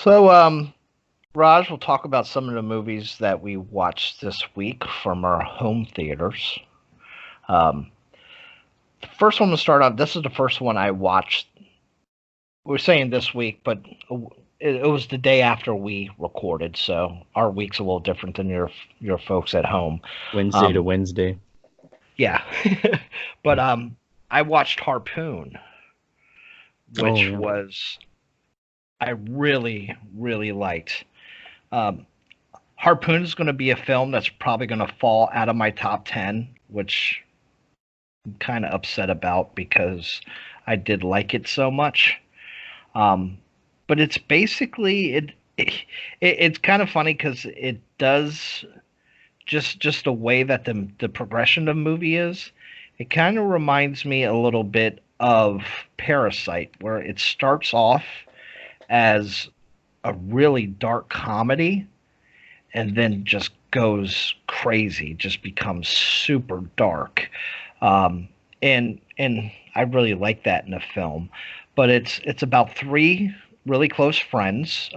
So, Raj, we'll talk about some of the movies that we watched this week from our home theaters. Um, the first one to start off, this is the first one I watched. We're saying this week, but it was the day after we recorded, so our week's a little different than your folks at home. Wednesday to Um, Wednesday. yeah, but I watched Harpoon, Oh which yeah. was I really really liked. Um, Harpoon is going to be a film that's probably going to fall out of my top 10, which I'm kind of upset about because I did like it so much. Um, but it's basically it's kind of funny because it does just the way that the progression of the movie is. It kind of reminds me a little bit of Parasite, where it starts off as a really dark comedy and then just goes crazy, just becomes super dark. And I really like that in a film. But it's about three really close friends,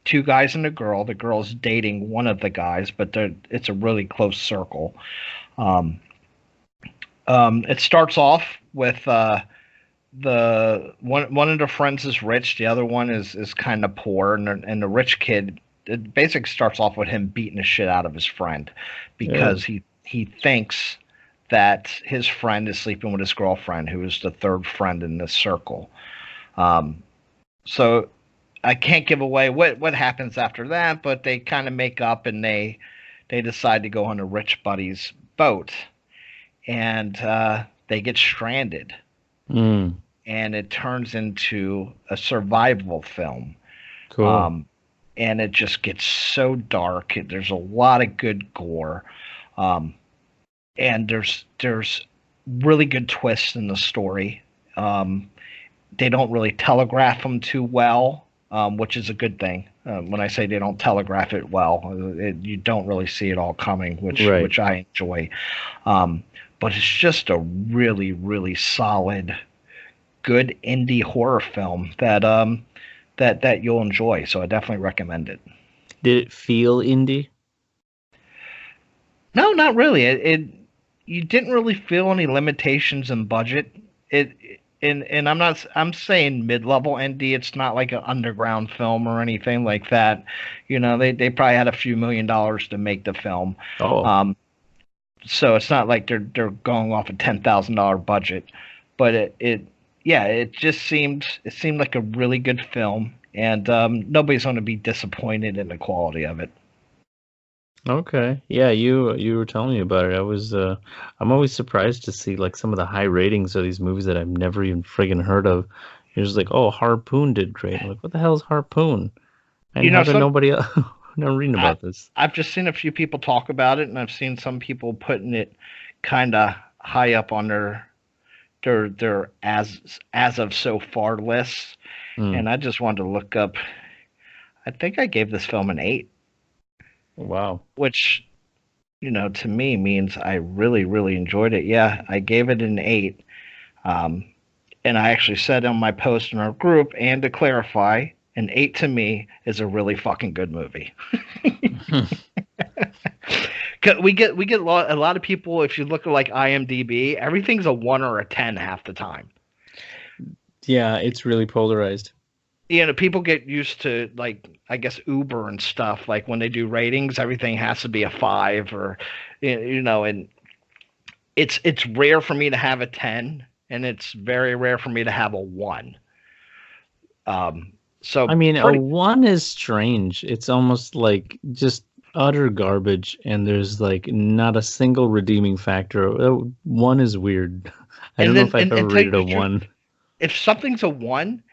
two guys and a girl. The girl's dating one of the guys, but it's a really close circle. Um, it starts off with the one of the friends is rich, the other one is kind of poor, and the rich kid, it basically starts off with him beating the shit out of his friend Oh. because he thinks that his friend is sleeping with his girlfriend, who is the third friend in this circle. Um, so I can't give away what happens after that, but they kind of make up and they decide to go on a rich buddy's boat, and they get stranded, Mm, and it turns into a survival film. cool. Um, and it just gets so dark. There's a lot of good gore, um, and there's really good twists in the story. Um, they don't really telegraph them too well, which is a good thing. When I say they don't telegraph it well, you don't really see it all coming, Right. which I enjoy. Um, but it's just a really really solid, good indie horror film that you'll enjoy. So I definitely recommend it. Did it feel indie? No, not really. It you didn't really feel any limitations in budget. It and I'm saying mid-level indie. It's not like an underground film or anything like that. You know, they probably had a few $1 million to make the film. Oh, Um, so it's not like they're going off a $10,000 budget, but it yeah, it seemed like a really good film, and nobody's going to be disappointed in the quality of it. okay. Yeah, you were telling me about it. I'm always surprised to see like some of the high ratings of these movies that I've never even friggin' heard of. You're just like, oh, Harpoon did great. I'm like, what the hell is Harpoon? And You how know, did some nobody else never reading I about this? I've just seen a few people talk about it, and I've seen some people putting it kind of high up on their as of so far lists, Hmm. and I just wanted to look up. I think I gave this film an 8, Wow. which to me means I really really enjoyed it. Yeah, I gave it an 8. Um, and I actually said on my post in our group, and to clarify, an 8 to me is a really fucking good movie. 'Cause we get a lot of people. If you look at like IMDb, everything's a 1 or a 10 half the time. Yeah, it's really polarized. People get used to, like, I guess Uber and stuff. Like when they do ratings, everything has to be a 5, or and it's rare for me to have a 10, and it's very rare for me to have a 1. Um, I so mean, a pretty. one is strange. It's almost like just utter garbage, and there's like not a single redeeming factor. One is weird. I And don't know then, if I've ever and tell you rated a the truth, one. if something's a 1,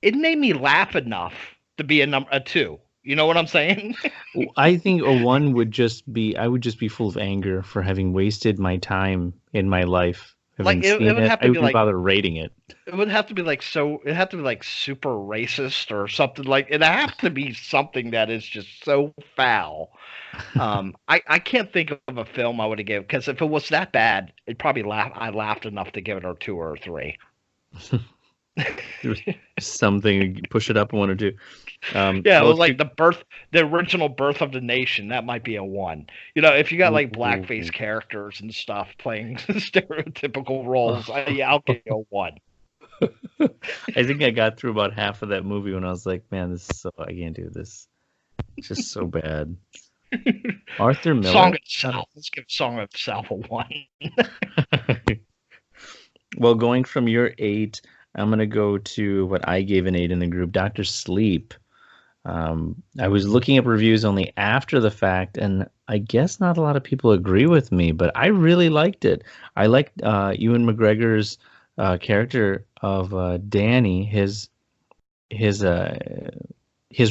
it made me laugh enough to be a 2. You know what I'm saying? I think a one would just be, I would just be full of anger for having wasted my time in my life, Like having it seen would it. have I to be wouldn't like bother rating it. it would have to be like so it had to be like super racist or something. Like it have to be something that is just so foul. I can't think of a film I would have given, because if it was that bad, it probably I laughed enough to give it a 2 or a 3. Something, push it up one or two. Yeah, it was like the original birth of the nation. That might be a 1. If you got like blackface characters and stuff playing stereotypical roles, yeah, I'll give you a 1. I think I got through about half of that movie when I was like, man, I can't do this. It's just so bad. Arthur Miller. Song itself. Let's give Song itself a 1. Well, going from your 8, I'm going to go to what I gave an 8 in the group, Dr. Sleep. I was looking up reviews only after the fact, and I guess not a lot of people agree with me, but I really liked it. I liked Ewan McGregor's character of Danny, his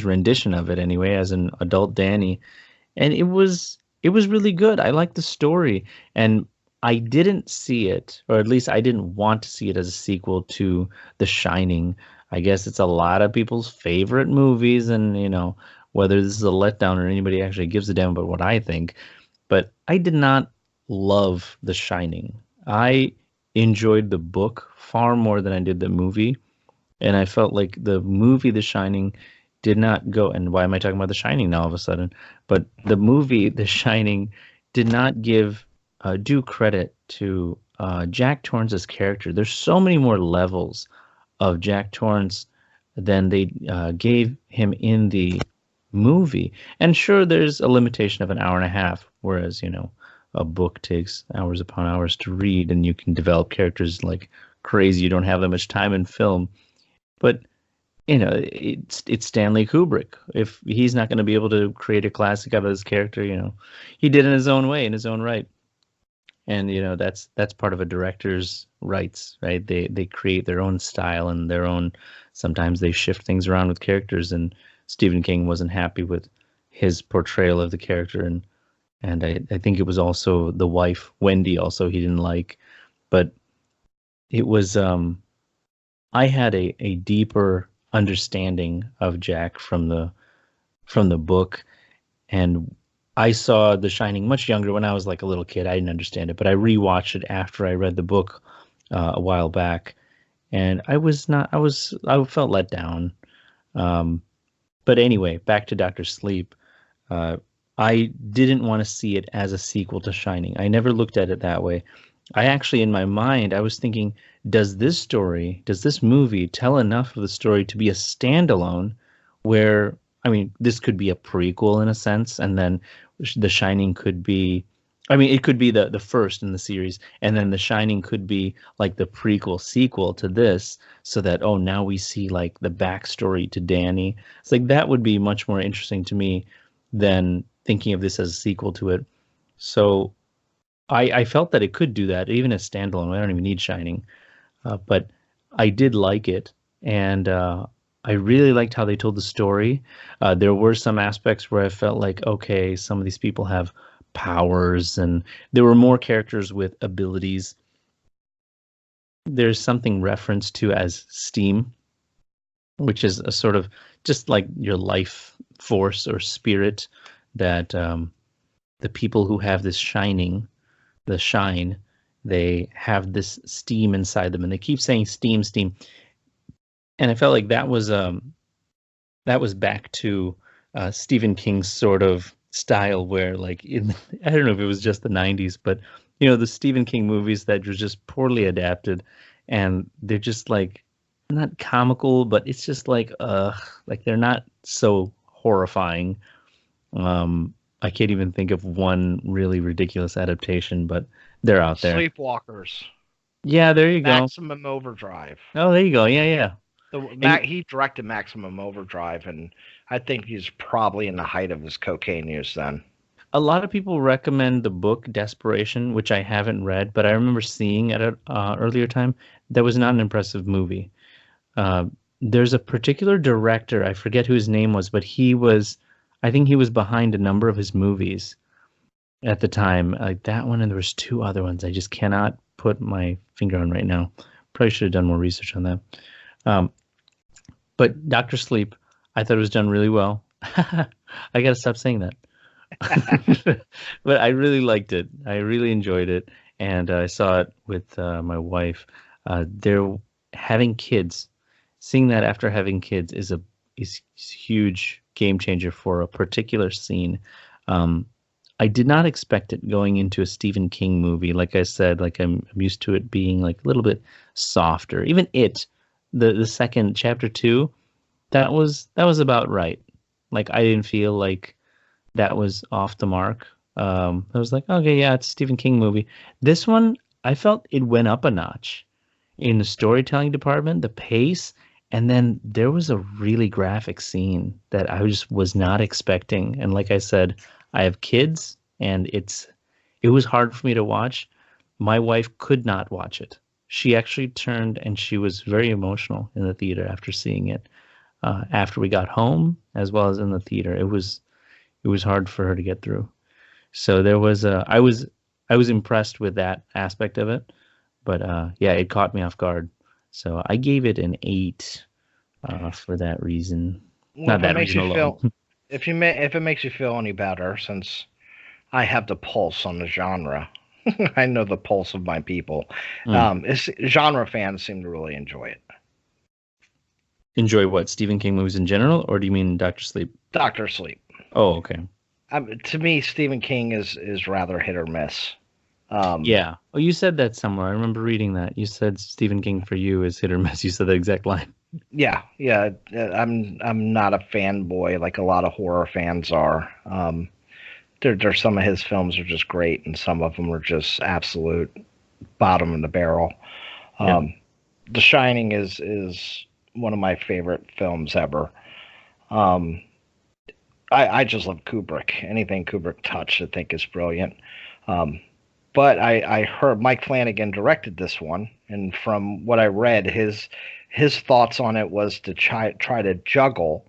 rendition of it anyway, as an adult Danny, and it was really good. I liked the story, and I didn't see it, or at least I didn't want to see it as a sequel to The Shining. I guess it's a lot of people's favorite movies, and whether this is a letdown or anybody actually gives a damn about what I think. But I did not love The Shining. I enjoyed the book far more than I did the movie, and I felt like the movie The Shining did not go, and why am I talking about The Shining now all of a sudden? But the movie The Shining did not give due credit to Jack Torrance's character. There's so many more levels of Jack Torrance than they gave him in the movie. And sure, there's a limitation of an hour and a half, whereas, a book takes hours upon hours to read, and you can develop characters like crazy. You don't have that much time in film. But, it's Stanley Kubrick. If he's not going to be able to create a classic out of his character, he did it in his own way, in his own right. And that's part of a director's rights, right? They create their own style and their own. Sometimes they shift things around with characters, and Stephen King wasn't happy with his portrayal of the character, and I think it was also the wife Wendy also he didn't like, but it was I had a deeper understanding of Jack from the book, and I saw The Shining much younger when I was like a little kid. I didn't understand it, but I rewatched it after I read the book a while back, and I felt let down. But anyway, back to Dr. Sleep. I didn't want to see it as a sequel to Shining. I never looked at it that way. I actually, in my mind, I was thinking, does this movie tell enough of the story to be a standalone where, this could be a prequel in a sense, and then The Shining could be, it could be the first in the series, and then The Shining could be like the prequel sequel to this, so that, now we see like the backstory to Danny. It's like that would be much more interesting to me than thinking of this as a sequel to it. So I felt that it could do that, even as standalone. I don't even need Shining. But I did like it, and I really liked how they told the story. There were some aspects where I felt like, okay, some of these people have powers, and there were more characters with abilities. There's something referenced to as steam, which is a sort of just like your life force or spirit that the people who have this shine, they have this steam inside them, and they keep saying steam. And I felt like that was back to Stephen King's sort of style, where like I don't know if it was just the 90s, but the Stephen King movies that were just poorly adapted, and they're just like not comical, but it's just like they're not so horrifying. I can't even think of one really ridiculous adaptation, but they're out there. Sleepwalkers. Yeah, there you go. Maximum Overdrive. Oh, there you go. Yeah. He directed Maximum Overdrive, and I think he's probably in the height of his cocaine use then. A lot of people recommend the book Desperation, which I haven't read, but I remember seeing at an earlier time. That was not an impressive movie. There's a particular director, I forget who his name was, but I think he was behind a number of his movies at the time. Like that one, and there was 2 other ones I just cannot put my finger on right now. Probably should have done more research on that. But Dr. Sleep, I thought it was done really well. I got to stop saying that. But I really liked it. I really enjoyed it. And I saw it with my wife. They're having kids seeing that after having kids is a huge game changer for a particular scene. I did not expect it going into a Stephen King movie. Like I said, like I'm used to it being like a little bit softer. Even the second chapter 2, that was about right. Like I didn't feel like that was off the mark. I was like, okay, yeah, it's a Stephen King movie. This one, I felt it went up a notch in the storytelling department, the pace, and then there was a really graphic scene that I just was not expecting. And like I said, I have kids, and it was hard for me to watch. My wife could not watch it. She actually turned, and she was very emotional in the theater after seeing it. After we got home, as well as in the theater, it was hard for her to get through. So there was I was impressed with that aspect of it, but yeah, it caught me off guard. So I gave it an 8 for that reason. Well, Not if it that makes reason you alone. feel, if it makes you feel any better, since I have the pulse on the genre, I know the pulse of my people. Genre fans seem to really enjoy it. Enjoy what? Stephen King movies in general, or do you mean Doctor Sleep? Doctor Sleep. Oh, okay. To me, Stephen King is rather hit or miss. Yeah. Oh, you said that somewhere. I remember reading that. You said Stephen King for you is hit or miss. You said the exact line. Yeah. I'm not a fanboy like a lot of horror fans are. There's some of his films are just great, and some of them are just absolute bottom of the barrel. Yeah. The Shining is one of my favorite films ever. I just love Kubrick. Anything Kubrick touched, I think, is brilliant. But I heard Mike Flanagan directed this one, and from what I read, his thoughts on it was to try to juggle,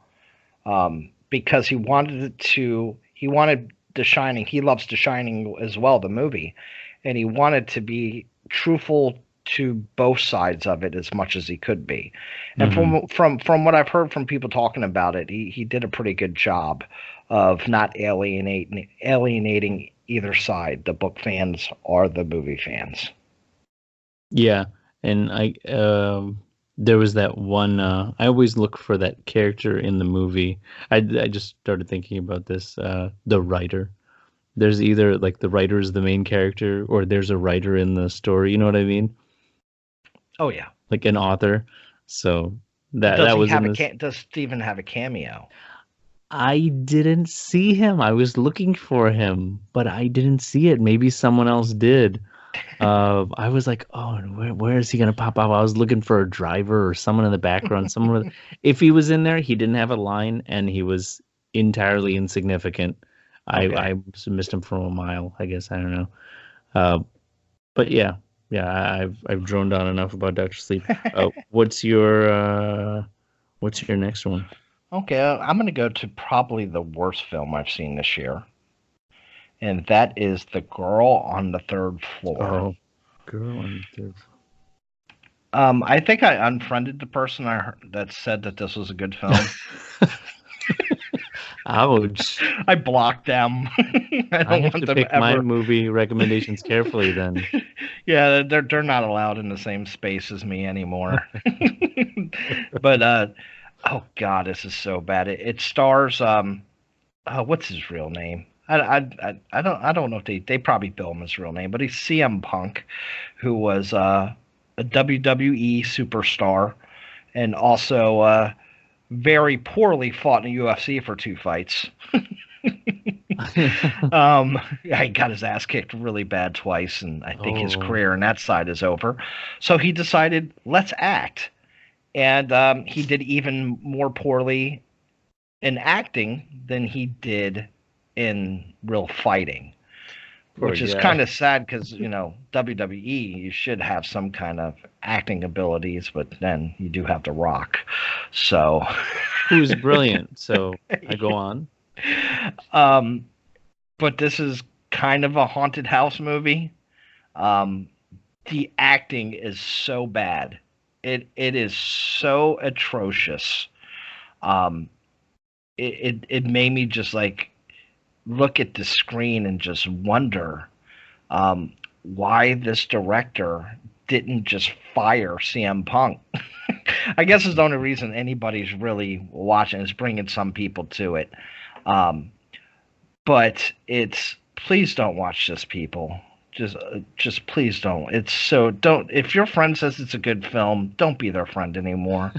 because he wanted The Shining. He loves The Shining as well, the movie, and he wanted to be truthful to both sides of it as much as he could be. And from what I've heard from people talking about it, he did a pretty good job of not alienating either side, the book fans or the movie fans. Yeah, and there was that one. I always look for that character in the movie. I just started thinking about this. The writer. There's either like the writer is the main character, or there's a writer in the story. You know what I mean? Oh yeah, like an author. So that was in this. Does Steven have a cameo? I didn't see him. I was looking for him, but I didn't see it. Maybe someone else did. I was like, oh, where is he gonna pop up? I was looking for a driver or someone in the background. If he was in there, he didn't have a line, and he was entirely insignificant. Okay. I missed him from a mile. I guess I don't know. But yeah, I've droned on enough about Doctor Sleep. What's your next one? Okay, I'm going to go to probably the worst film I've seen this year, and that is The Girl on the Third Floor. Oh, Girl on the Third Floor. I think I unfriended the person that said that this was a good film. Ouch. I blocked them. I have to pick my movie recommendations carefully then. Yeah, they're not allowed in the same space as me anymore. But oh god, this is so bad. It stars what's his real name? I don't know if they probably bill him his real name, but he's CM Punk, who was a WWE superstar, and also very poorly fought in the UFC for 2 fights. He got his ass kicked really bad twice, and I think his career on that side is over. So he decided, let's act. And he did even more poorly in acting than he did in real fighting. Which is kind of sad because, WWE, you should have some kind of acting abilities, but then you do have The Rock. So. Who's brilliant. So I go on. But this is kind of a haunted house movie. The acting is so bad. It is so atrocious. It made me just like look at the screen and just wonder why this director didn't just fire CM Punk. I guess it's the only reason anybody's really watching is bringing some people to it. But please don't watch this, people. Just please don't. Don't. If your friend says it's a good film, don't be their friend anymore.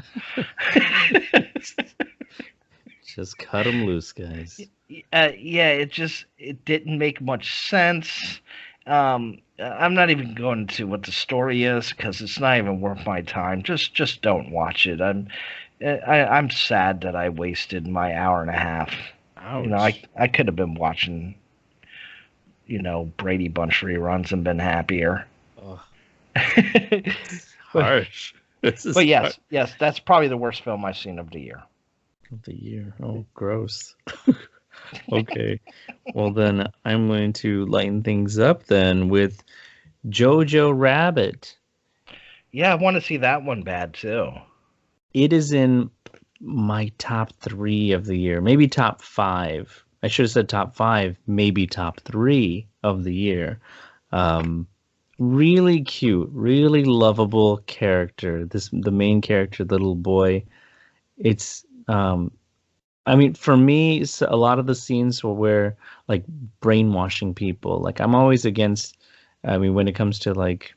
Just cut them loose, guys. Yeah, it didn't make much sense. I'm not even going into what the story is because it's not even worth my time. Just don't watch it. I'm sad that I wasted my hour and a half. Ouch. You know, I could have been watching, Brady Bunch reruns and been happier. Oh. Harsh. But yes, that's probably the worst film I've seen of the year. Of the year. Oh, gross. Okay. Well, then I'm going to lighten things up then with Jojo Rabbit. Yeah, I want to see that one bad too. It is in my top 3 of the year, maybe top 5. I should have said top 5, maybe top 3 of the year. Really cute, really lovable character. The main character, the little boy. It's for me, a lot of the scenes where like brainwashing people. Like I'm always against. When it comes to like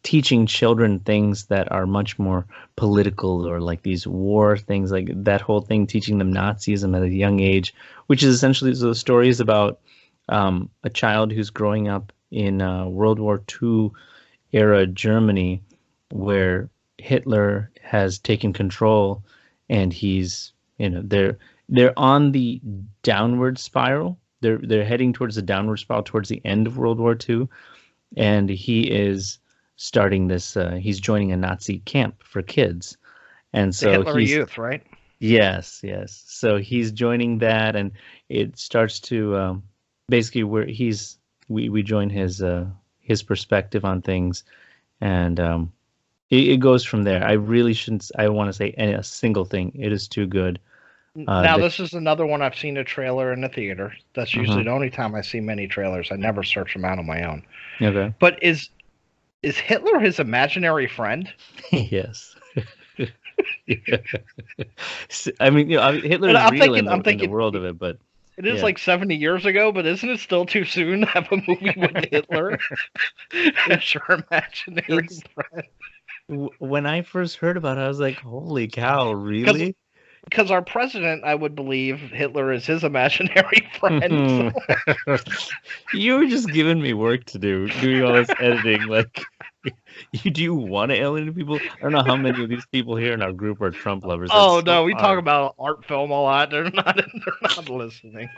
teaching children things that are much more political or like these war things, like that whole thing, teaching them Nazism at a young age, which is essentially the story is about a child who's growing up in World War II era Germany, where Hitler has taken control, and he's they're on the downward spiral. They're heading towards the downward spiral towards the end of World War II, and he is starting this. He's joining a Nazi camp for kids, and so the Hitler Youth, right? Yes. So he's joining that, and it starts to basically where we join his perspective on things, and it goes from there. I really shouldn't. I want to say a single thing. It is too good. Now this is another one I've seen a trailer in the theater. That's usually the only time I see many trailers. I never search them out on my own. Okay. But is Hitler his imaginary friend? Yes. I mean, Hitler is real in the world of it, but it is like 70 years ago. But isn't it still too soon to have a movie with Hitler as your imaginary friend? When I first heard about it, I was like, "Holy cow, really?" Because our president, I would believe Hitler is his imaginary friend. So. You were just giving me work to do, doing all this editing. Like, do you want to alienate people? I don't know how many of these people here in our group are Trump lovers. Oh, no, we talk about art film a lot. They're not listening.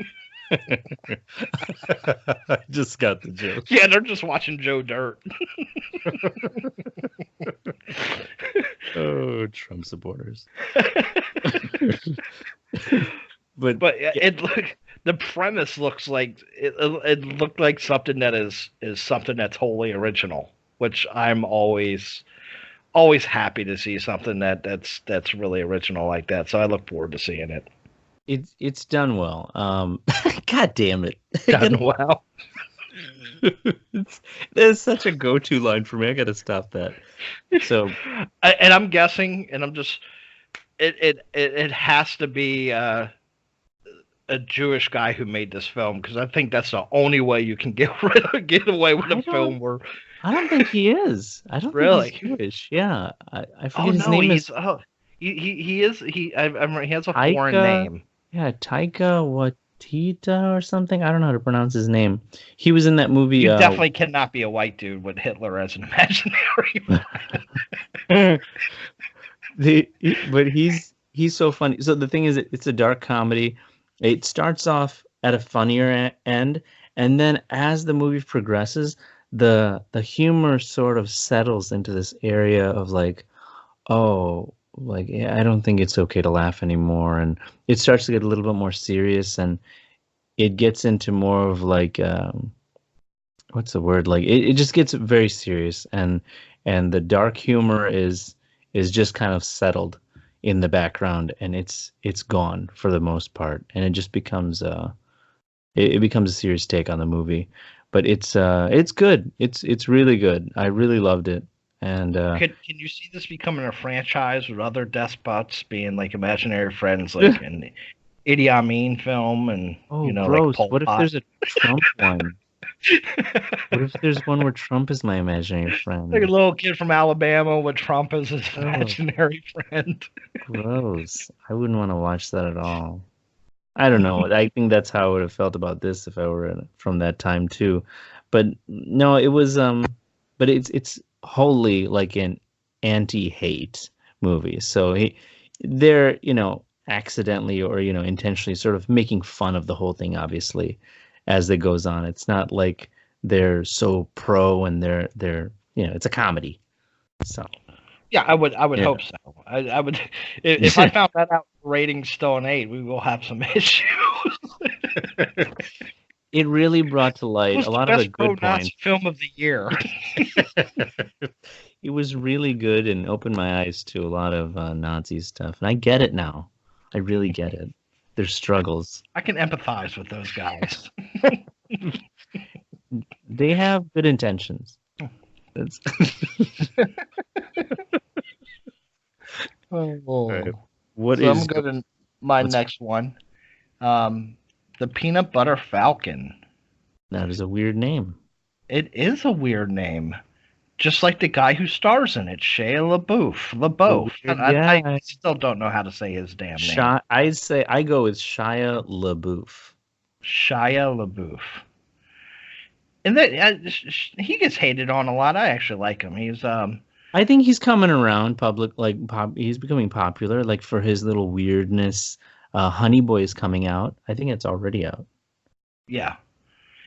I just got the joke. Yeah, they're just watching Joe Dirt. Oh, Trump supporters. but the premise looks like it looked like something that is something that's wholly original, which I'm always happy to see something that's really original like that. So I look forward to seeing it. It's done well. God damn it. Done well. That's such a go-to line for me. I gotta stop that. So, and I'm guessing, and I'm just, it has to be a Jewish guy who made this film, because I think that's the only way you can get away with a film where. I don't think he is. I don't really think he's Jewish. Yeah, I forget his name is. Oh, he is. He has a foreign name. Yeah, Taika Waititi or something. I don't know how to pronounce his name. He was in that movie. You definitely cannot be a white dude with Hitler as an imaginary. But he's so funny. So the thing is, it's a dark comedy. It starts off at a funnier end, and then as the movie progresses, the humor sort of settles into this area of like, oh. Like, I don't think it's okay to laugh anymore, and it starts to get a little bit more serious, and it gets into more of like what's the word, like it just gets very serious, and the dark humor is just kind of settled in the background, and it's gone for the most part, and it just becomes it becomes a serious take on the movie. But it's good. It's really good. I really loved it. And Can you see this becoming a franchise with other despots being like imaginary friends, like an Idi Amin film, and oh, like gross. Pol What if Pot? there's a Trump one? What if there's one where Trump is my imaginary Like a friend? little kid from Alabama with Trump as his Oh, imaginary friend. gross. I wouldn't want to watch that at all. I don't know. I think that's how I would have felt about this if I were from that time too. But no, it was but it's wholly like an anti-hate movie. So they're, accidentally or, intentionally sort of making fun of the whole thing, obviously, as it goes on. It's not like they're so pro and they're, it's a comedy. So, Yeah, I would yeah. hope so. I would if I found that out. Ratings still an 8. We will have some issues. It really brought to It light was a the lot of the best good points. pro-Nazi film of the year. It was really good and opened my eyes to a lot of Nazi stuff. And I get it now. I really get it. Their struggles. I can empathize with those guys. They have good intentions. That's... Right. What So is I'm going to my next one. The Peanut Butter Falcon. that is a weird name. It is a weird name. Just like the guy who stars in it, Shia LaBeouf. I still don't know how to say his damn name. I'd say I go with Shia LaBeouf. Shia LaBeouf. And that he gets hated on a lot. I actually like him. He's I think he's coming around he's becoming popular, like for his little weirdness. Honey Boy is coming out. I think it's already out. Yeah.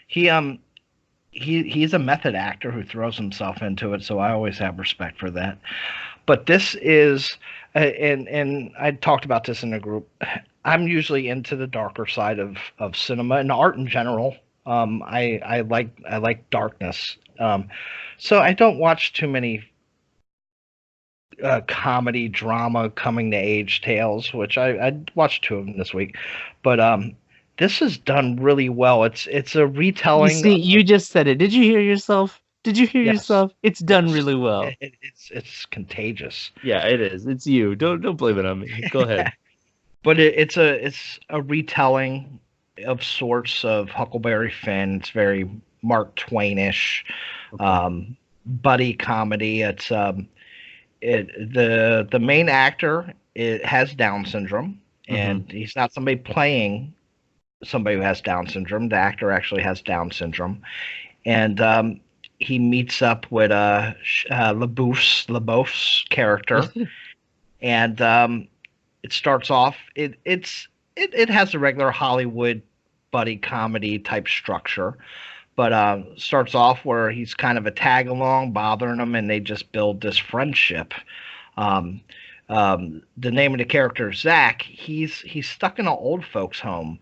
He's a method actor who throws himself into it, so I always have respect for that. But this is and I talked about this in the group. I'm usually into the darker side of cinema and art in general. I like darkness. So I don't watch too many comedy, drama, coming to age tales, which I watched 2 of them this week. But this is done really well. It's a retelling. You see, you just said it. Did you hear yourself? Did you hear yourself? It's done really well. It's contagious. Yeah, it is. It's you. Don't blame it on me. Go ahead. But it's a retelling of sorts of Huckleberry Finn. It's very Mark Twainish, buddy comedy. It's the main actor has Down syndrome, and he's not somebody playing somebody who has Down syndrome. The actor actually has Down syndrome, and he meets up with LaBeouf's character, and it starts off. It has a regular Hollywood buddy comedy type structure, but starts off where he's kind of a tag along, bothering him, and they just build this friendship. The name of the character is Zach. He's stuck in an old folks' home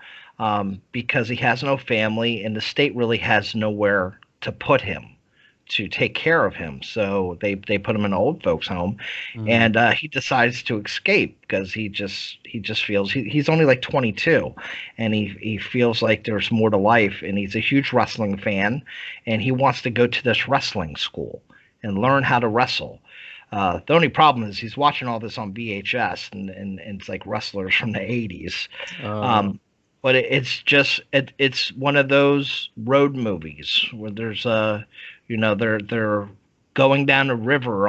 because he has no family, and the state really has nowhere to put him to take care of him. So they put him in an old folks' home, and he decides to escape because he just feels he's only like 22, and he feels like there's more to life, and he's a huge wrestling fan, and he wants to go to this wrestling school and learn how to wrestle. The only problem is he's watching all this on VHS, and it's like wrestlers from the 80s. But it's one of those road movies where there's they're going down a river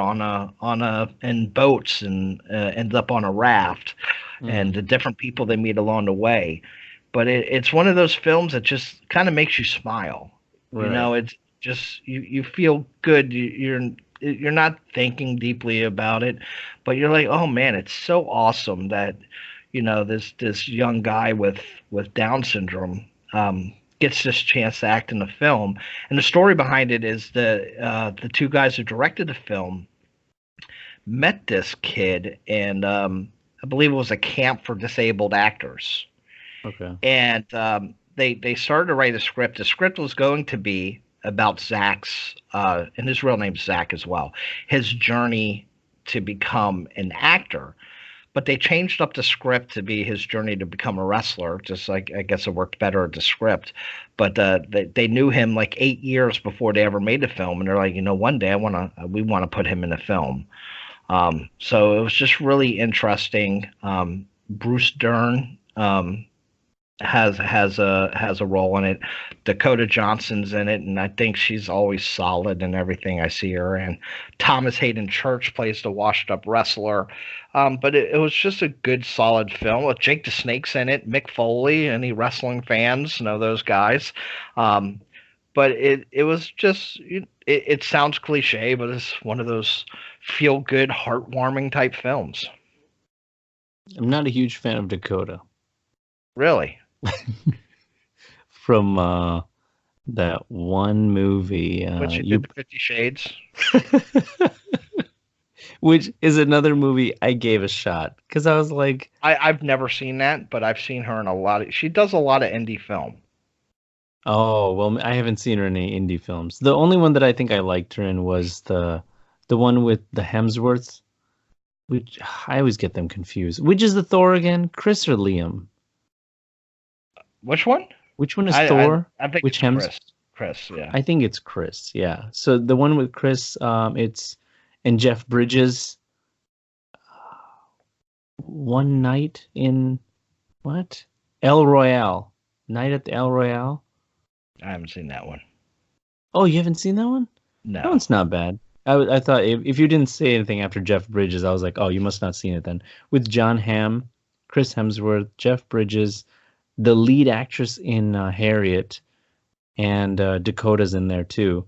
in boats and end up on a raft, and the different people they meet along the way. But it's one of those films that just kind of makes you smile. Right. It's just you feel good. You're not thinking deeply about it, but you're like, oh man, it's so awesome that this young guy with Down syndrome gets this chance to act in the film. And the story behind it is the 2 guys who directed the film met this kid, and I believe it was a camp for disabled actors. Okay. And they started to write a script. The script was going to be about Zach's, and his real name's Zach as well, his journey to become an actor. but they changed up the script to be his journey to become a wrestler. Just like I guess it worked better at the script, but they knew him like 8 years before they ever made the film, and they're like, one day we want to put him in a film. So it was just really interesting. Bruce Dern has a role in it. Dakota Johnson's in it, and I think she's always solid in everything I see her in. Thomas Hayden Church plays the washed up wrestler. But it was just a good, solid film with Jake the Snake's in it, Mick Foley. Any wrestling fans know those guys. But it was just it sounds cliche, but it's one of those feel good, heartwarming type films. I'm not a huge fan of Dakota. Really? From that one movie. Which you did 50 Shades? Which is another movie I gave a shot. Because I was like... I've never seen that, but I've seen her in a lot of... She does a lot of indie film. Oh, well, I haven't seen her in any indie films. The only one that I think I liked her in was the one with the Hemsworths. Which I always get them confused. Which is the Thor again? Chris or Liam? Which one? Which one is Thor? I think Which it's Chris, yeah. I think it's Chris, yeah. So the one with Chris, it's and Jeff Bridges. One night in what? El Royale. Night at the El Royale. I haven't seen that one. Oh, you haven't seen that one? No. That one's not bad. I thought if you didn't say anything after Jeff Bridges, I was like, oh, you must not seen it then. With John Hamm, Chris Hemsworth, Jeff Bridges, the lead actress in Harriet, and Dakota's in there too.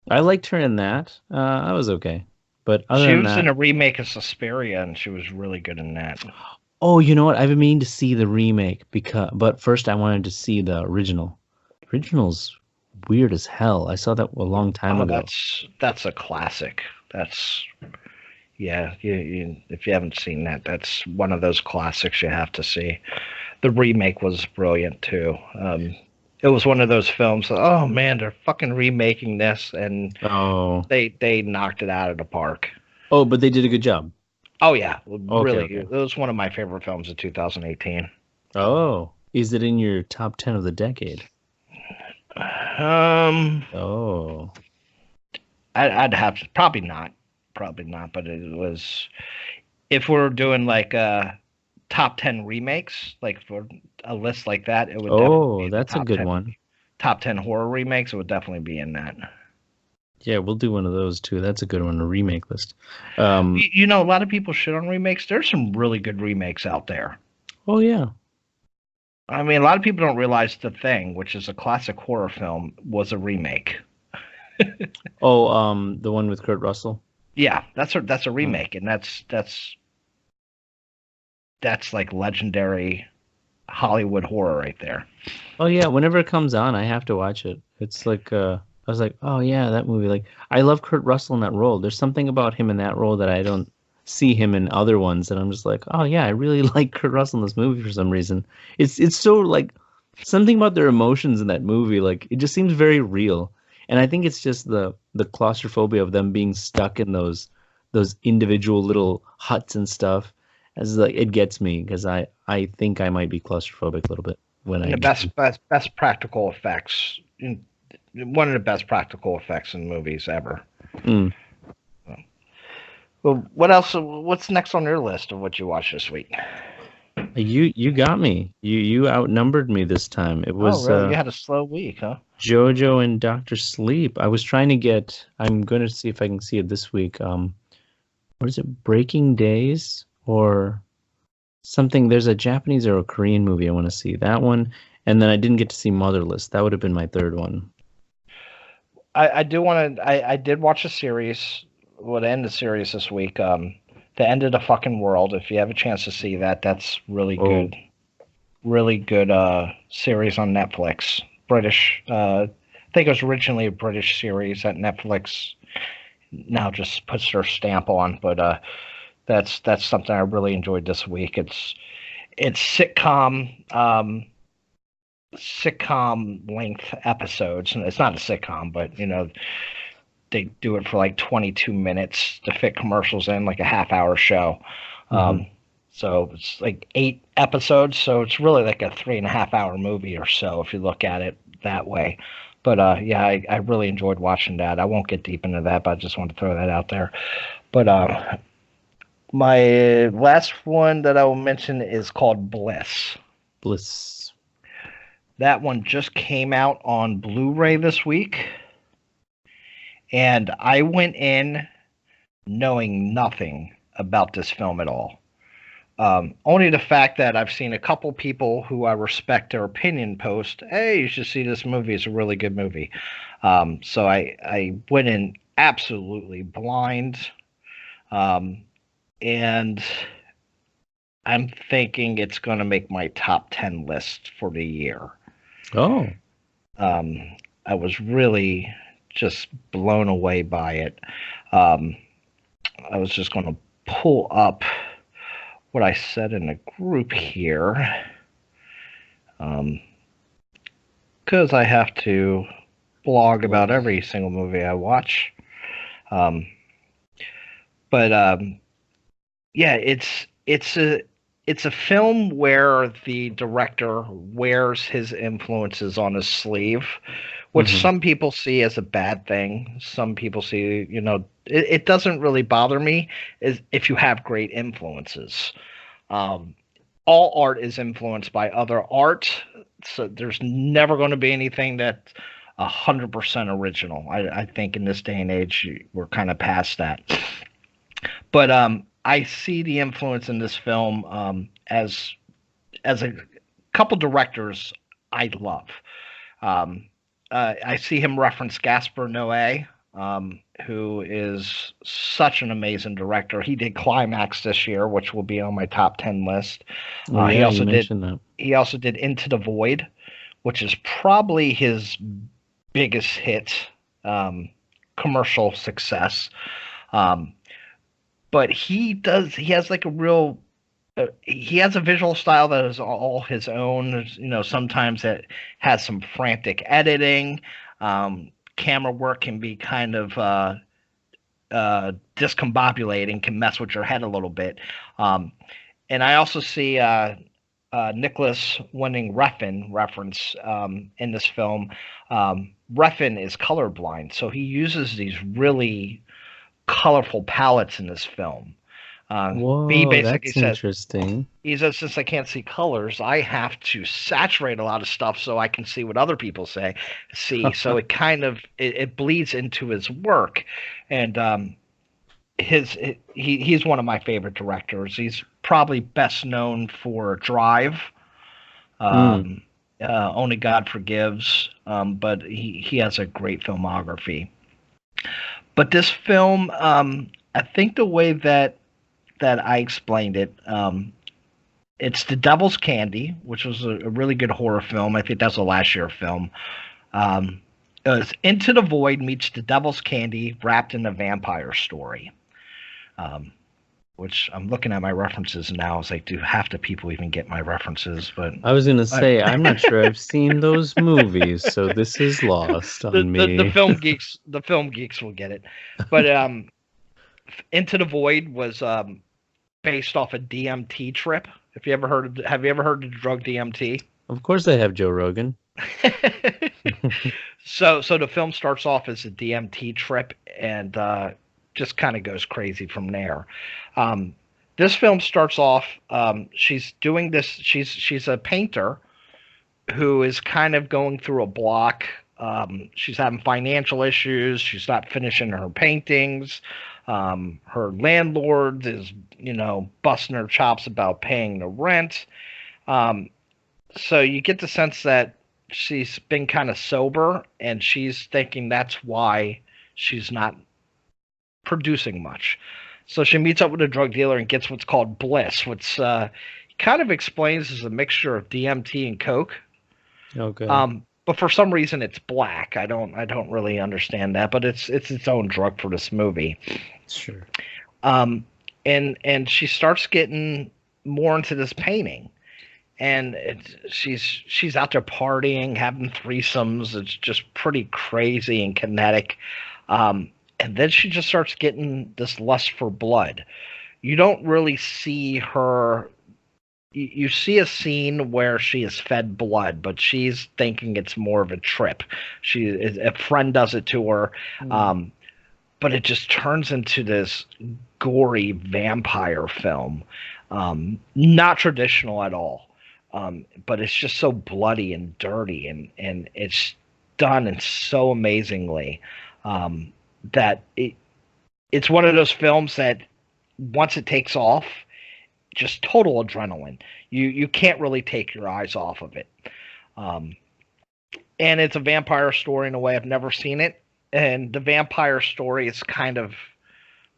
I liked her in that. I was okay. But other she than was that, in a remake of Suspiria, and she was really good in that. Oh, you know what? I've been meaning to see the remake but first I wanted to see the original. Original's weird as hell. I saw that a long time ago. That's a classic. That's if you haven't seen that, that's one of those classics you have to see. The remake was brilliant too. It was one of those films that, oh man, they're fucking remaking this, and they knocked it out of the park. Oh, but they did a good job. Oh yeah, really. Okay. It was one of my favorite films of 2018. Oh, is it in your top 10 of the decade? I'd have to probably not, but it was. If we're doing like top 10 remakes, like for a list like that, it would. Oh, that's a good one. Top 10 horror remakes, it would definitely be in that. Yeah, we'll do one of those too. That's a good one, a remake list. A lot of people shit on remakes. There's some really good remakes out there. Oh yeah. I mean, a lot of people don't realize The Thing, which is a classic horror film, was a remake. The one with Kurt Russell? Yeah, that's a remake, and that's like legendary Hollywood horror right there. Oh yeah, whenever it comes on, I have to watch it. It's like I was like, oh yeah, that movie. Like, I love Kurt Russell in that role. There's something about him in that role that I don't see him in other ones, and I'm just like, oh yeah, I really like Kurt Russell in this movie for some reason. It's so like something about their emotions in that movie, like it just seems very real. And I think it's just the claustrophobia of them being stuck in those individual little huts and stuff. As like it gets me because I think I might be claustrophobic a little bit when and the best practical effects. One of the best practical effects in movies ever. Mm. Well, what else? What's next on your list of what you watched this week? You got me. You outnumbered me this time. It was. Oh, really? You had a slow week, huh? Jojo and Dr. Sleep. I was trying to get. I'm going to see if I can see it this week. What is it? Breaking Days or something? There's a Japanese or a Korean movie I want to see. That one, and then I didn't get to see Motherless. That would have been my third one. I do want to. I did watch a series. Would end the series this week. The End of the Fucking World. If you have a chance to see that, that's really good. Really good series on Netflix. British. I think it was originally a British series that Netflix now just puts their stamp on. But that's something I really enjoyed this week. It's sitcom length episodes. It's not a sitcom, but they do it for like 22 minutes to fit commercials in, like a half-hour show. So it's like 8 episodes. So it's really like a 3.5 hour movie or so if you look at it that way. But yeah, I really enjoyed watching that. I won't get deep into that, but I just wanted to throw that out there. But my last one that I will mention is called Bliss. Bliss. That one just came out on Blu-ray this week. And I went in knowing nothing about this film at all. Only the fact that I've seen a couple people who I respect their opinion post, hey, you should see this movie. It's a really good movie. So I went in absolutely blind. And I'm thinking it's going to make my top 10 list for the year. Oh. I was really just blown away by it. I was just going to pull up what I said in the group here, because I have to blog about every single movie I watch. But yeah, it's a film where the director wears his influences on his sleeve, which some people see as a bad thing. Some people see, it doesn't really bother me if you have great influences. All art is influenced by other art, so there's never going to be anything that's 100% original. I think in this day and age, we're kind of past that. But I see the influence in this film as a couple directors I love. I see him reference Gaspar Noé, who is such an amazing director. He did Climax this year, which will be on my top 10 list. He also did Into the Void, which is probably his biggest hit, commercial success. But he has like a real, he has a visual style that is all his own. Sometimes it has some frantic editing. Camera work can be kind of discombobulating, can mess with your head a little bit. And I also see Nicholas Winding Refn reference in this film. Refn is colorblind, so he uses these really colorful palettes in this film. Whoa, he basically that's interesting. He says, since I can't see colors, I have to saturate a lot of stuff so I can see what other people see. So it kind of it bleeds into his work, and he's one of my favorite directors. He's probably best known for Drive. Only God Forgives, but he has a great filmography. But this film, I think the way that I explained it, it's The Devil's Candy, which was a really good horror film. I think that's a last year film. It's Into the Void meets The Devil's Candy wrapped in a vampire story. Which I'm looking at my references now. I was like, do half the people even get my references? But I was gonna say, I'm not sure I've seen those movies, so this is lost on me. The film geeks will get it. But Into the Void was based off a DMT trip. Have you ever heard of the drug DMT? Of course, I have Joe Rogan. So the film starts off as a DMT trip and just kind of goes crazy from there. This film starts off. She's doing this. She's a painter who is kind of going through a block. She's having financial issues. She's not finishing her paintings. Her landlord is, busting her chops about paying the rent. So you get the sense that she's been kind of sober, and she's thinking that's why she's not producing much. So she meets up with a drug dealer and gets what's called Bliss, which kind of explains as a mixture of DMT and Coke. Okay. But for some reason it's black. I don't really understand that, but it's its own drug for this movie. Sure. And she starts getting more into this painting, and she's out there partying, having threesomes. It's just pretty crazy and kinetic. And then she just starts getting this lust for blood. you don't really see her. You see a scene where she is fed blood, but she's thinking it's more of a trip. A friend does it to her, but it just turns into this gory vampire film. Not traditional at all, but it's just so bloody and dirty, and it's done and so amazingly that it's one of those films that once it takes off, just total adrenaline. You can't really take your eyes off of it. And it's a vampire story in a way I've never seen it. And the vampire story is kind of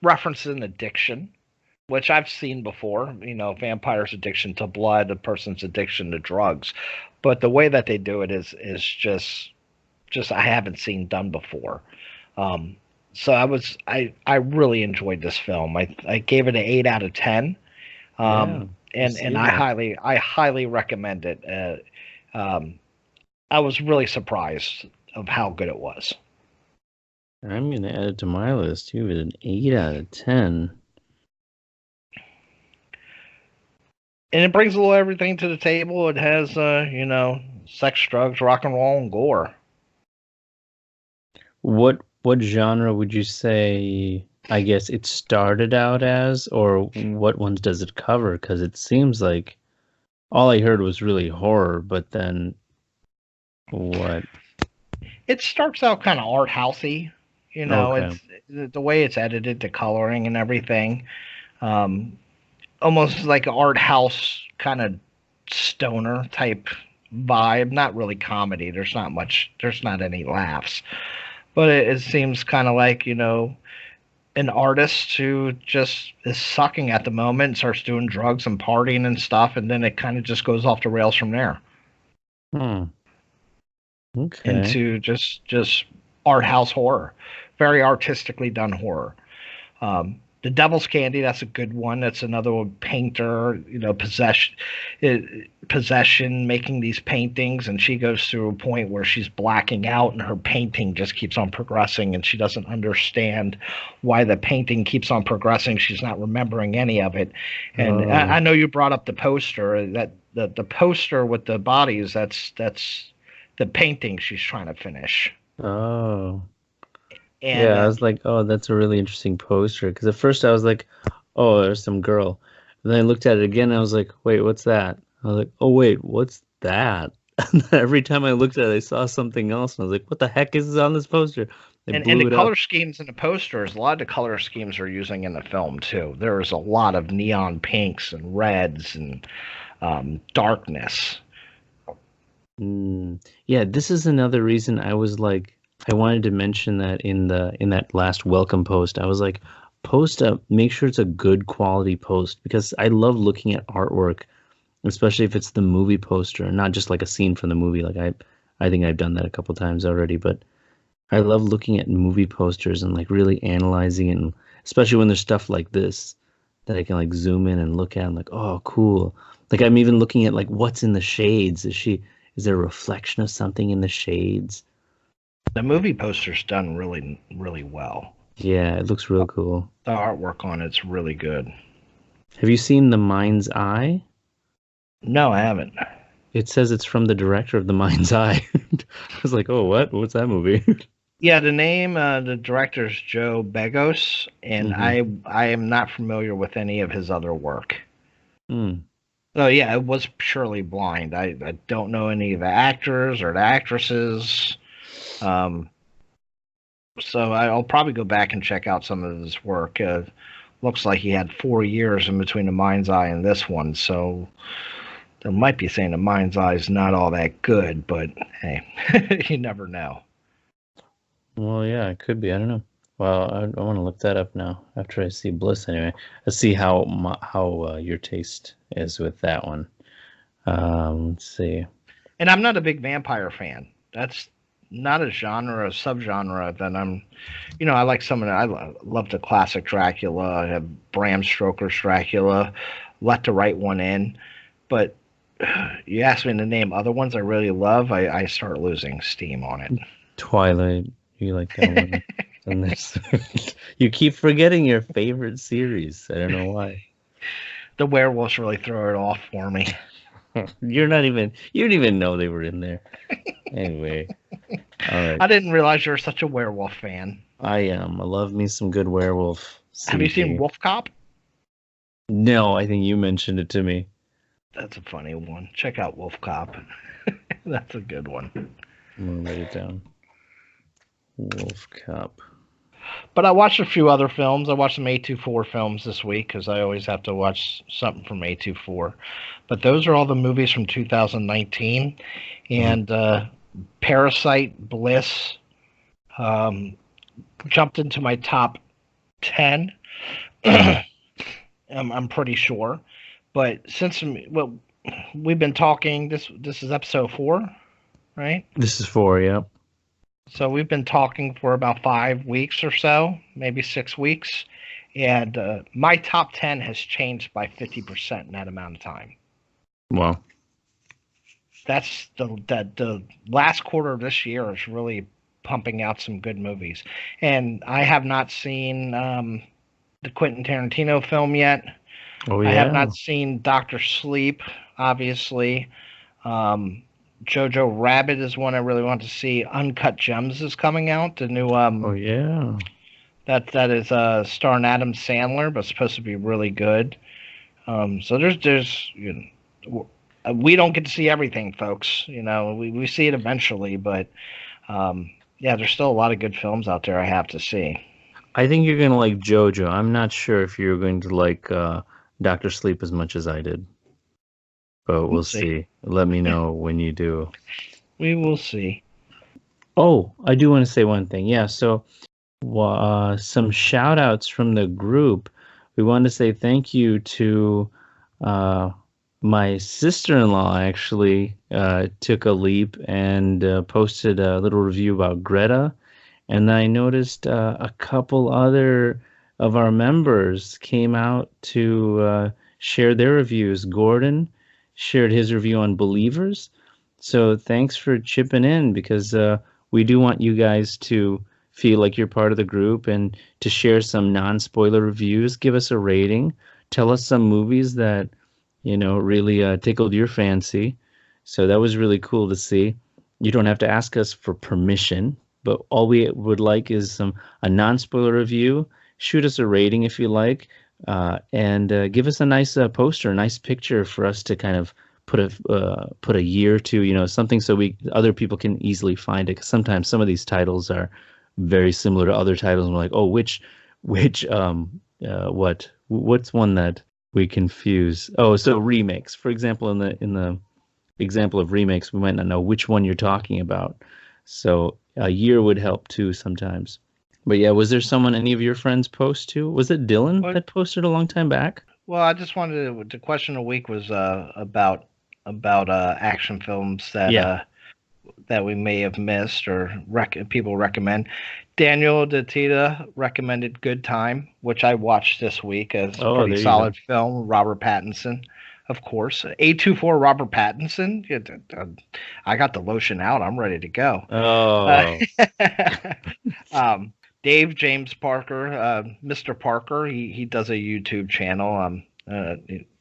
references an addiction, which I've seen before. Vampires' addiction to blood, a person's addiction to drugs. But the way that they do it is just I haven't seen done before. So I really enjoyed this film. I gave it an 8 out of 10. And I highly recommend it. I was really surprised of how good it was. I'm gonna add it to my list. You have an 8 out of 10. And it brings a little everything to the table. It has sex, drugs, rock and roll, and gore. What genre would you say, I guess, it started out as, or what ones does it cover? Because it seems like all I heard was really horror, but then what? It starts out kind of art housey, Okay. It's the way it's edited, the coloring and everything, almost like an art house kind of stoner type vibe. Not really comedy. There's not any laughs, but it seems kind of like an artist who just is sucking at the moment, starts doing drugs and partying and stuff, and then it kind of just goes off the rails from there. Okay. Into just art house horror, very artistically done horror. The Devil's Candy, that's a good one. That's another one, painter, possession, making these paintings, and she goes through a point where she's blacking out, and her painting just keeps on progressing, and she doesn't understand why the painting keeps on progressing. She's not remembering any of it. And I know you brought up the poster. That the poster with the bodies, that's the painting she's trying to finish. Oh. And, yeah, I was like, oh, that's a really interesting poster. Because at first I was like, oh, there's some girl. And then I looked at it again and I was like, wait, what's that? I was like, oh, wait, what's that? And then every time I looked at it, I saw something else. And I was like, what the heck is on this poster? And the color schemes in the posters, a lot of the color schemes are using in the film, too. There's a lot of neon pinks and reds and darkness. Yeah, this is another reason I was like, I wanted to mention that in that last welcome post. I was like, make sure it's a good quality post, because I love looking at artwork, especially if it's the movie poster and not just like a scene from the movie. Like I think I've done that a couple times already, but I love looking at movie posters and like really analyzing it, and especially when there's stuff like this that I can like zoom in and look at. I'm like, oh, cool. Like I'm even looking at like what's in the shades. Is there a reflection of something in the shades? The movie poster's done really, really well. Yeah, it looks real cool. The artwork on it's really good. Have you seen The Mind's Eye? No, I haven't. It says it's from the director of The Mind's Eye. I was like, oh, what? What's that movie? Yeah, the name, the director's Joe Begos, and I am not familiar with any of his other work. Oh yeah, it was purely blind. I don't know any of the actors or the actresses. So I'll probably go back and check out some of his work. Looks like he had 4 years in between The Mind's Eye and this one, so they might be saying The Mind's Eye is not all that good, but hey, you never know. Well, yeah, it could be. I don't know. Well, I want to look that up now after I see Bliss. Anyway, let's see how your taste is with that one. Let's see. And I'm not a big vampire fan. That's not a genre, a subgenre that I'm. I like some of the. I love the classic Dracula. I have Bram Stoker's Dracula. Let the Right One In, but you ask me to name other ones I really love, I start losing steam on it. Twilight. You like that one? And there's you keep forgetting your favorite series. I don't know why. The werewolves really throw it off for me. You didn't even know they were in there. Anyway, all right. I didn't realize you're such a werewolf fan. I am. I love me some good werewolf. Have you seen Wolf Cop? No, I think you mentioned it to me. That's a funny one. Check out Wolf Cop. That's a good one. I'm gonna write it down. Wolf Cop. But I watched a few other films. I watched some A24 films this week because I always have to watch something from A24. But those are all the movies from 2019. And Parasite, Bliss, jumped into my top 10. I'm pretty sure. But since we've been talking, this is episode 4, right? This is 4, yeah. So we've been talking for about 5 weeks or so, maybe 6 weeks, and my top 10 has changed by 50% in that amount of time. Wow. That's the last quarter of this year is really pumping out some good movies. And I have not seen the Quentin Tarantino film yet. Oh, yeah. I have not seen Dr. Sleep, obviously. Jojo Rabbit is one I really want to see. Uncut Gems is coming out. The new oh, yeah. That is starring Adam Sandler, but supposed to be really good. So there's we don't get to see everything, folks. We see it eventually, but there's still a lot of good films out there I have to see. I think you're gonna like Jojo. I'm not sure if you're going to like Dr. Sleep as much as I did, but we'll see. Let me know when you do. We will see. Oh, I do want to say one thing. Yeah, so some shout outs from the group. We want to say thank you to my sister-in-law actually took a leap and posted a little review about Greta. And I noticed a couple other of our members came out to share their reviews. Gordon shared his review on Believers. So thanks for chipping in, because we do want you guys to feel like you're part of the group and to share some non-spoiler reviews. Give us a rating. Tell us some movies that, really tickled your fancy. So that was really cool to see. You don't have to ask us for permission, but all we would like is a non-spoiler review. Shoot us a rating if you like, and give us a nice poster, a nice picture for us to kind of put a year to, something so other people can easily find it. Because sometimes some of these titles are very similar to other titles, and we're like, oh, which what's one that we confuse? Oh, so remakes. For example, in the example of remakes, we might not know which one you're talking about. So a year would help too sometimes. But yeah, was there any of your friends post to? Was it Dylan that posted a long time back? Well, I just wanted the question of the week was about action films that we may have missed or people recommend. Daniel DeTita recommended Good Time, which I watched this week as a pretty solid film. Robert Pattinson, of course. A24 Robert Pattinson. I got the lotion out. I'm ready to go. Oh. Dave James Parker, Mr. Parker. He does a YouTube channel.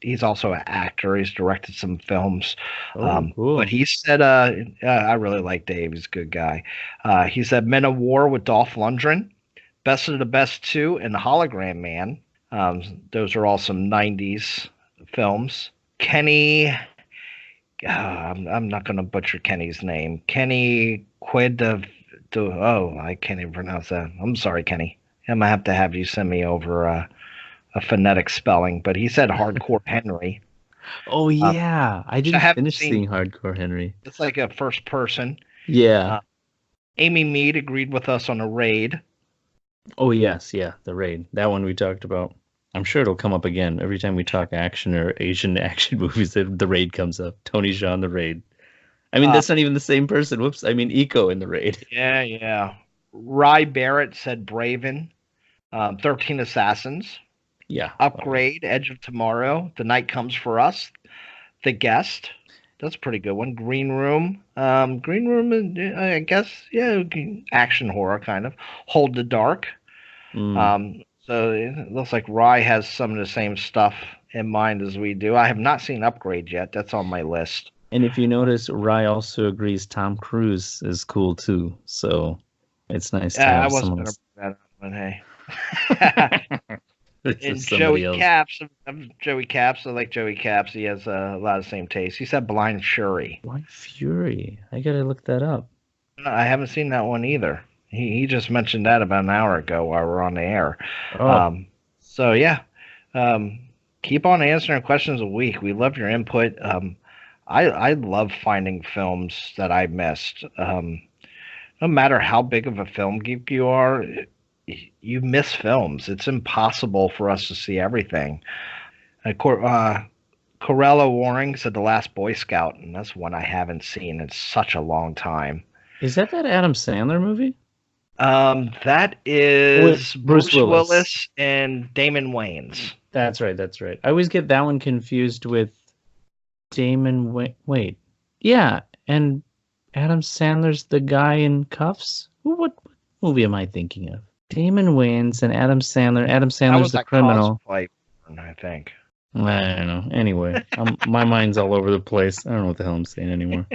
He's also an actor. He's directed some films. Cool. But he said, I really like Dave. He's a good guy. He said Men of War with Dolph Lundgren, Best of the Best 2, and The Hologram Man. Those are all some 90s films. Kenny, I'm not going to butcher Kenny's name. Kenny I can't even pronounce that. I'm sorry, Kenny. I'm going to have you send me over a phonetic spelling. But he said Hardcore Henry. Oh, yeah. I didn't finish seeing Hardcore Henry. It's like a first person. Yeah. Amy Mead agreed with us on a Raid. Oh, yes. Yeah, the Raid. That one we talked about. I'm sure it'll come up again. Every time we talk action or Asian action movies, the Raid comes up. Tony Jaa, the Raid. I mean, that's not even the same person. Whoops. I mean, Eco in the Raid. Yeah. Rye Barrett said Braven. 13 Assassins. Yeah. Upgrade, Edge of Tomorrow. The Night Comes for Us. The Guest. That's a pretty good one. Green Room. Green Room, I guess, yeah, action horror kind of. Hold the Dark. So it looks like Rye has some of the same stuff in mind as we do. I have not seen Upgrade yet. That's on my list. And if you notice, Rye also agrees Tom Cruise is cool too. So it's nice to have someone else. I wasn't going to bring that up, but hey. And Joey Caps, I like Joey Caps. He has a lot of the same taste. He said Blind Fury. Blind Fury. I gotta look that up. No, I haven't seen that one either. He just mentioned that about an hour ago while we're on the air. Oh. So yeah, keep on answering questions a week. We love your input. I love finding films that I missed. No matter how big of a film geek you are, you miss films. It's impossible for us to see everything. Corella Waring said The Last Boy Scout, and that's one I haven't seen in such a long time. Is that Adam Sandler movie? That is Bruce Willis and Damon Wayans. That's right. I always get that one confused with Damon Wait. Yeah, and Adam Sandler's the guy in cuffs? What movie am I thinking of? Damon Wayans and Adam Sandler. Adam Sandler's the criminal. I think. I don't know. Anyway, my mind's all over the place. I don't know what the hell I'm saying anymore.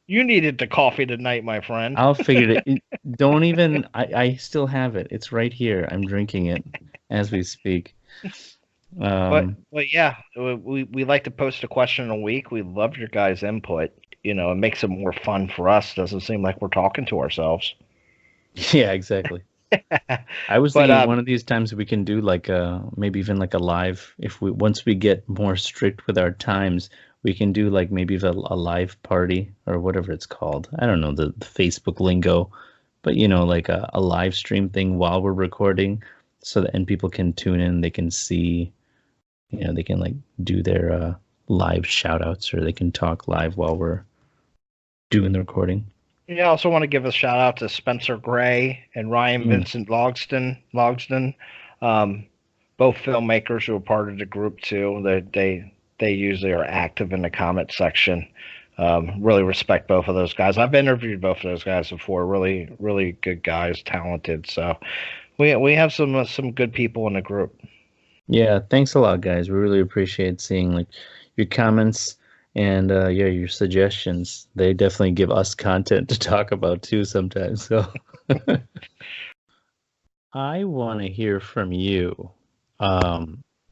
You needed the coffee tonight, my friend. I'll figure it. Don't even. I still have it. It's right here. I'm drinking it as we speak. But yeah, we like to post a question a week. We love your guys' input. It makes it more fun for us. Doesn't seem like we're talking to ourselves. Yeah, exactly. I was thinking one of these times we can do like maybe even like a live. Once we get more strict with our times, we can do like maybe a live party or whatever it's called. I don't know the Facebook lingo, but like a live stream thing while we're recording, and people can tune in. They can see, they can like do their live shout outs, or they can talk live while we're doing the recording. Yeah, I also want to give a shout out to Spencer Gray and Ryan Vincent Logsdon, both filmmakers who are part of the group too. They usually are active in the comment section. Really respect both of those guys. I've interviewed both of those guys before. Really, really good guys, talented. So we have some good people in the group. Yeah, thanks a lot, guys. We really appreciate seeing like your comments. And your suggestions, they definitely give us content to talk about too sometimes. So I want to hear from you.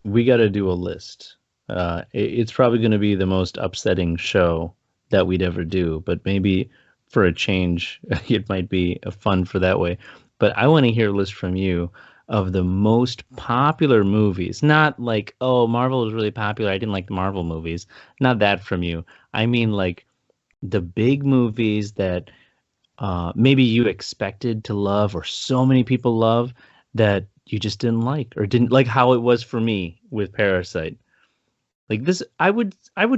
We got to do a list. It's probably going to be the most upsetting show that we'd ever do, but maybe for a change, it might be fun for that way. But I want to hear a list from you of the most popular movies. Not like, oh, Marvel was really popular, I didn't like the Marvel movies. Not that from you. I mean like the big movies that maybe you expected to love, or so many people love, that you just didn't like, or didn't like, how it was for me with Parasite. Like this, I would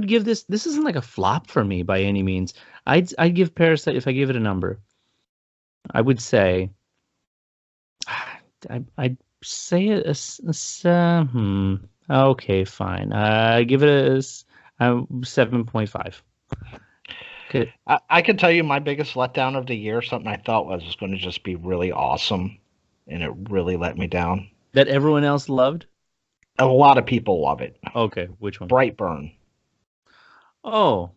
give this isn't like a flop for me by any means. I'd give Parasite, if I give it a number, I would say I'd say okay, fine. I give it a 7.5. Okay. I can tell you my biggest letdown of the year, something I thought was going to just be really awesome, and it really let me down. That everyone else loved? A lot of people love it. Okay, which one? Brightburn. Oh,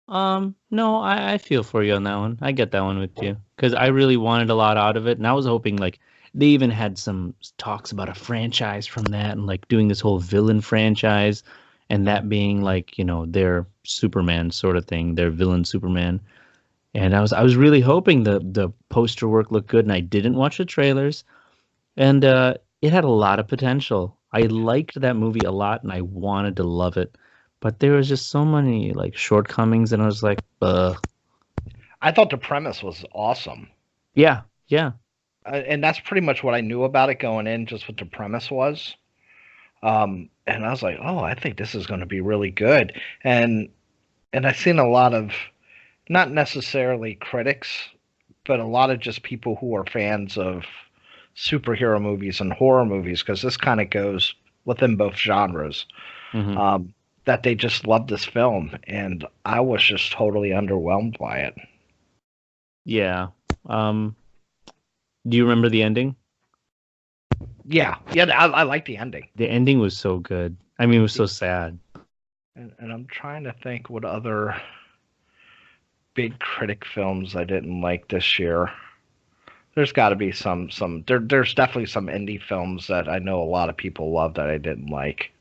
no, I feel for you on that one. I get that one with you, because I really wanted a lot out of it, and I was hoping like they even had some talks about a franchise from that, and like doing this whole villain franchise, and that being like, their Superman sort of thing, their villain Superman. And I was really hoping the poster work looked good, and I didn't watch the trailers, and it had a lot of potential. I liked that movie a lot, and I wanted to love it, but there was just so many like shortcomings, and I was like, ugh. I thought the premise was awesome. Yeah. And that's pretty much what I knew about it going in, just what the premise was. And I was like, oh, I think this is going to be really good. And I've seen a lot of, not necessarily critics, but a lot of just people who are fans of superhero movies and horror movies, because this kind of goes within both genres. that they just loved this film, and I was just totally underwhelmed by it. Yeah. Do you remember the ending? Yeah, I like the ending. The ending was so good. I mean, it was so sad. And I'm trying to think what other big critic films I didn't like this year. There's got to be some. There's definitely some indie films that I know a lot of people love that I didn't like.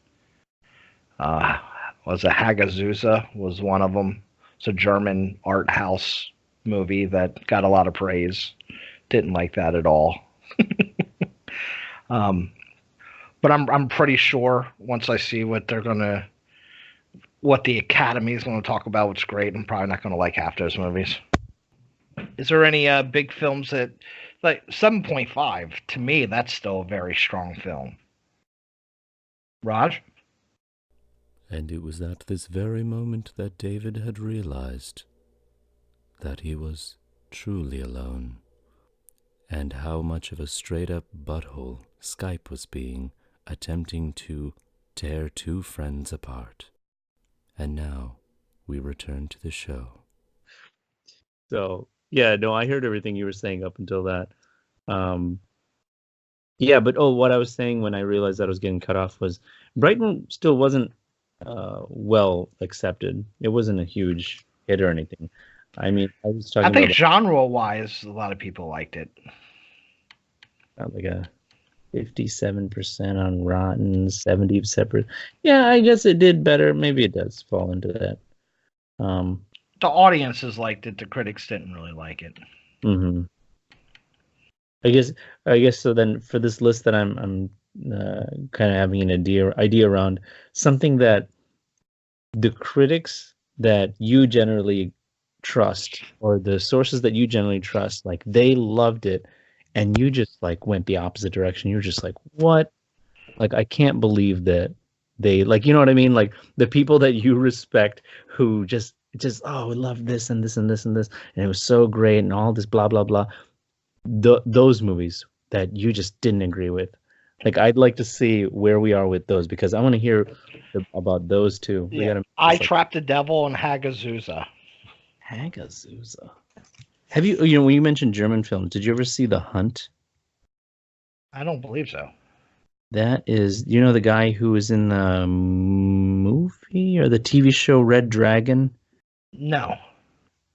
Was a Hagazussa was one of them. It's a German art house movie that got a lot of praise. Didn't like that at all. But I'm pretty sure once I see what the Academy is gonna talk about, what's great, I'm probably not gonna like half those movies. Is there any big films that, like 7.5? To me, that's still a very strong film. Raj? And it was at this very moment that David had realized that he was truly alone, and how much of a straight-up butthole Skype was being, attempting to tear two friends apart. And now we return to the show. So, yeah, no, I heard everything you were saying up until that. Yeah, but what I was saying when I realized that I was getting cut off was Brightburn still wasn't well accepted. It wasn't a huge hit or anything. I mean, I was talking I think about genre-wise, a lot of people liked it. like a 57% on Rotten, 70%. Yeah, I guess it did better. Maybe it does fall into that. The audiences liked it. The critics didn't really like it. Mm-hmm. I guess so. Then for this list that I'm kind of having an idea around something that the critics that you generally trust, or the sources that you generally trust, like they loved it, and you just like went the opposite direction. You're just like, what? Like, I can't believe that they, like, you know what I mean? Like the people that you respect who just oh, we love this and this and this and this, and it was so great and all this blah blah blah. Those movies that you just didn't agree with. Like, I'd like to see where we are with those, because I want to hear about those too. Yeah. I Trapped the Devil and Hagazussa. Hagazussa. Have you when you mentioned German films, did you ever see The Hunt? I don't believe so. That is, the guy who was in the movie or the TV show Red Dragon? No.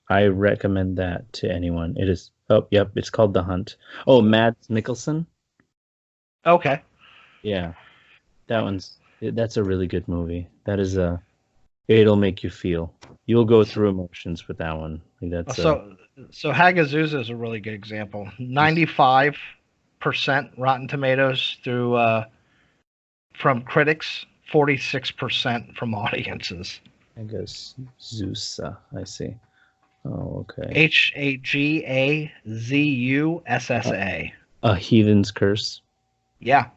I recommend that to anyone. It is, yep, it's called The Hunt. Oh, Mads Mikkelsen? Okay. Yeah. That's a really good movie. That is it'll make you feel. You'll go through emotions with that one. Like that's so Hagazussa is a really good example. 95% Rotten Tomatoes from critics, 46% from audiences. Hagazussa, I see. Oh, okay. Hagazussa. A Heathen's Curse. Yeah.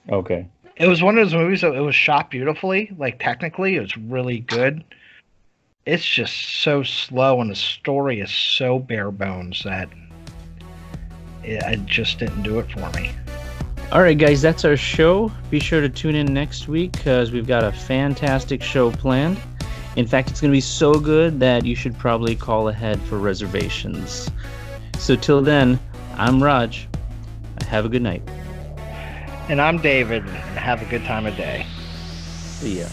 Okay. It was one of those movies that it was shot beautifully. Like, technically, it was really good. It's just so slow, and the story is so bare bones that it just didn't do it for me. All right, guys, that's our show. Be sure to tune in next week, because we've got a fantastic show planned. In fact, it's going to be so good that you should probably call ahead for reservations. So till then, I'm Raj. Have a good night. And I'm David, and have a good time of day. See ya.